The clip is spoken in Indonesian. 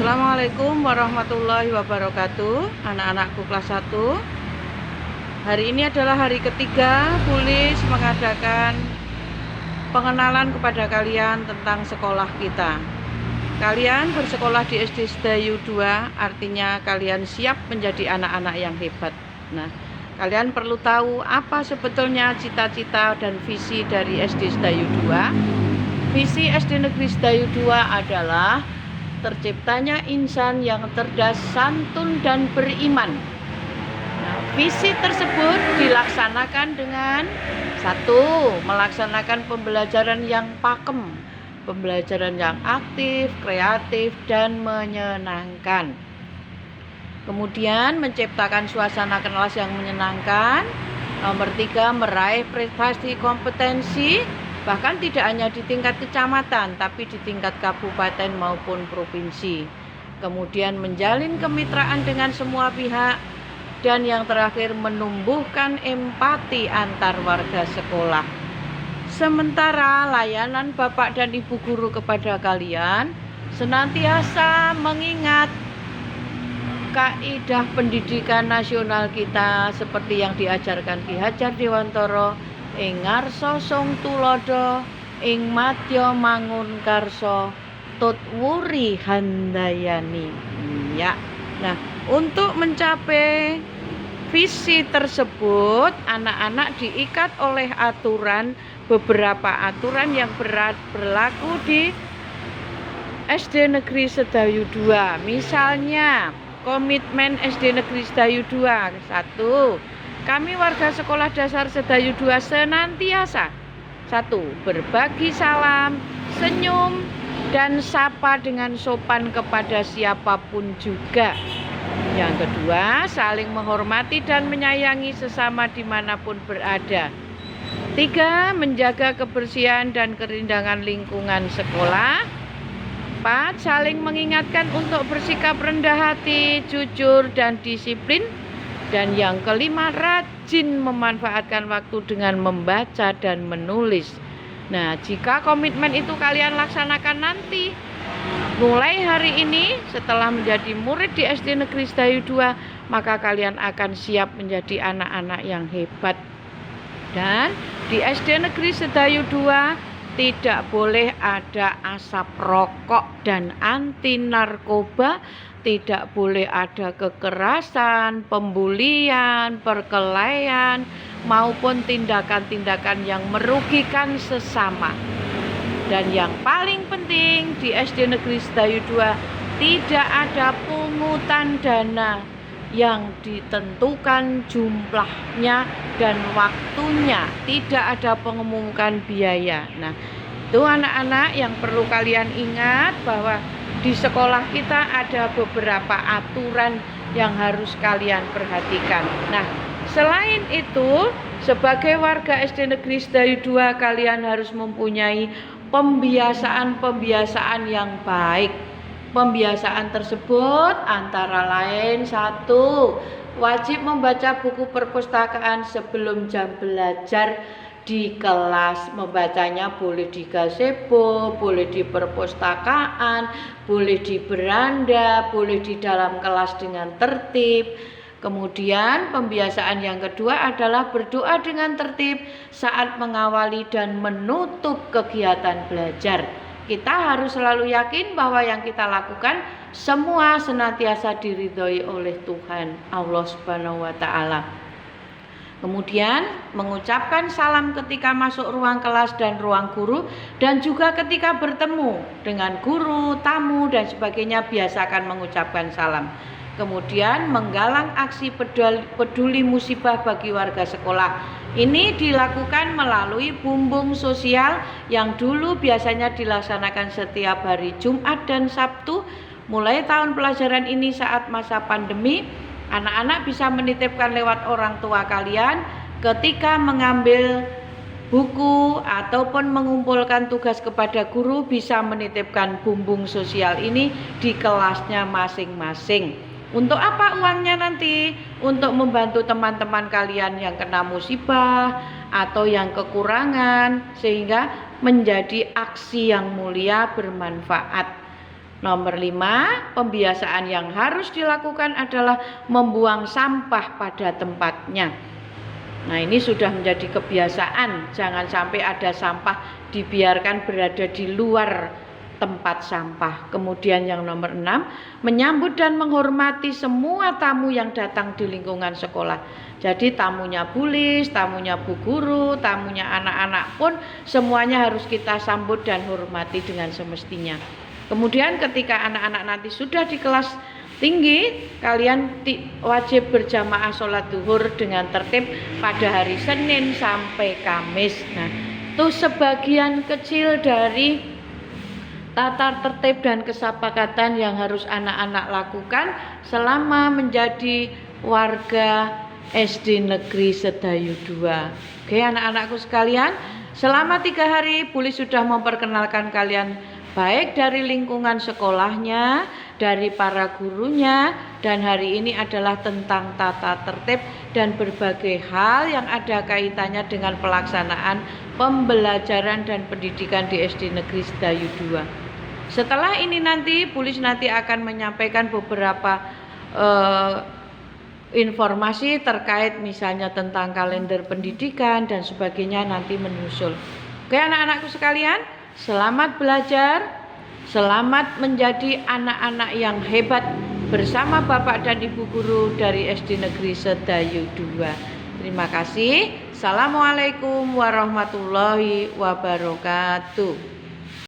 Assalamualaikum warahmatullahi wabarakatuh. Anak-anakku kelas 1. Hari ini adalah hari ketiga Pulis mengadakan pengenalan kepada kalian tentang sekolah kita. Kalian bersekolah di SD Sedayu 2, artinya kalian siap menjadi anak-anak yang hebat. Nah, kalian perlu tahu apa sebetulnya cita-cita dan visi dari SD Sedayu 2. Visi SD Negeri Sedayu 2 adalah terciptanya insan yang cerdas, santun, dan beriman. Nah, visi tersebut dilaksanakan dengan 1. Melaksanakan pembelajaran yang pakem, pembelajaran yang aktif, kreatif, dan menyenangkan. Kemudian menciptakan suasana kelas yang menyenangkan. Nomor 3, meraih prestasi kompetensi, bahkan tidak hanya di tingkat kecamatan, tapi di tingkat kabupaten maupun provinsi. Kemudian menjalin kemitraan dengan semua pihak. Dan yang terakhir, menumbuhkan empati antar warga sekolah. Sementara layanan Bapak dan Ibu guru kepada kalian senantiasa mengingat kaidah pendidikan nasional kita seperti yang diajarkan Ki Hajar Dewantara, ing ngarsa sung tulodo, ing madya mangun karso, tut wuri handayani. Ya. Nah, untuk mencapai visi tersebut, anak-anak diikat oleh beberapa aturan yang berlaku di SD Negeri Sedayu 2. Misalnya, komitmen SD Negeri Sedayu 2. 1. Kami warga sekolah dasar Sedayu 2 senantiasa 1. Berbagi salam, senyum, dan sapa dengan sopan kepada siapapun juga. Yang kedua, saling menghormati dan menyayangi sesama dimanapun berada. 3. Menjaga kebersihan dan keindahan lingkungan sekolah. 4. Saling mengingatkan untuk bersikap rendah hati, jujur, dan disiplin. Dan yang kelima, rajin memanfaatkan waktu dengan membaca dan menulis. Nah, jika komitmen itu kalian laksanakan nanti, mulai hari ini setelah menjadi murid di SD Negeri Sedayu 2, maka kalian akan siap menjadi anak-anak yang hebat. Dan di SD Negeri Sedayu 2 tidak boleh ada asap rokok dan anti narkoba. Tidak boleh ada kekerasan, pembulian, perkelahian, maupun tindakan-tindakan yang merugikan sesama. Dan yang paling penting di SD Negeri Sedayu 2 tidak ada pungutan dana yang ditentukan jumlahnya dan waktunya. Tidak ada pengumumkan biaya. Nah, itu anak-anak yang perlu kalian ingat bahwa di sekolah kita ada beberapa aturan yang harus kalian perhatikan. Nah, selain itu, sebagai warga SD Negeri Sedayu 2, kalian harus mempunyai pembiasaan-pembiasaan yang baik. Pembiasaan tersebut antara lain 1. Wajib membaca buku perpustakaan sebelum jam belajar di kelas. Membacanya boleh di gazebo, boleh di perpustakaan, boleh di beranda, boleh di dalam kelas dengan tertib. Kemudian pembiasaan yang kedua adalah berdoa dengan tertib saat mengawali dan menutup kegiatan belajar. Kita harus selalu yakin bahwa yang kita lakukan semua senantiasa diridhoi oleh Tuhan Allah Subhanahu wa Ta'ala. Kemudian mengucapkan salam ketika masuk ruang kelas dan ruang guru, dan juga ketika bertemu dengan guru, tamu, dan sebagainya, biasakan mengucapkan salam. Kemudian menggalang aksi peduli musibah bagi warga sekolah. Ini dilakukan melalui bumbung sosial yang dulu biasanya dilaksanakan setiap hari Jumat dan Sabtu. Mulai tahun pelajaran ini saat masa pandemi, anak-anak bisa menitipkan lewat orang tua kalian ketika mengambil buku ataupun mengumpulkan tugas kepada guru, bisa menitipkan bumbung sosial ini di kelasnya masing-masing. Untuk apa uangnya nanti? Untuk membantu teman-teman kalian yang kena musibah atau yang kekurangan, sehingga menjadi aksi yang mulia bermanfaat. Nomor 5, pembiasaan yang harus dilakukan adalah membuang sampah pada tempatnya. Nah, ini sudah menjadi kebiasaan, jangan sampai ada sampah dibiarkan berada di luar tempat sampah. Kemudian yang nomor 6, menyambut dan menghormati semua tamu yang datang di lingkungan sekolah. Jadi tamunya Bu Lis, tamunya Bu Guru, tamunya anak-anak pun semuanya harus kita sambut dan hormati dengan semestinya. Kemudian ketika anak-anak nanti sudah di kelas tinggi, kalian wajib berjamaah sholat zuhur dengan tertib pada hari Senin sampai Kamis. Nah, itu sebagian kecil dari tata tertib dan kesepakatan yang harus anak-anak lakukan selama menjadi warga SD Negeri Sedayu 2. Oke anak-anakku sekalian, selama 3 hari Bu Lis sudah memperkenalkan kalian baik dari lingkungan sekolahnya, dari para gurunya, dan hari ini adalah tentang tata tertib dan berbagai hal yang ada kaitannya dengan pelaksanaan pembelajaran dan pendidikan di SD Negeri Sedayu 2. Setelah ini nanti Bu Lis nanti akan menyampaikan beberapa informasi terkait misalnya tentang kalender pendidikan dan sebagainya nanti menyusul. Oke anak-anakku sekalian, selamat belajar, selamat menjadi anak-anak yang hebat bersama Bapak dan Ibu Guru dari SD Negeri Sedayu 2. Terima kasih. Assalamualaikum warahmatullahi wabarakatuh.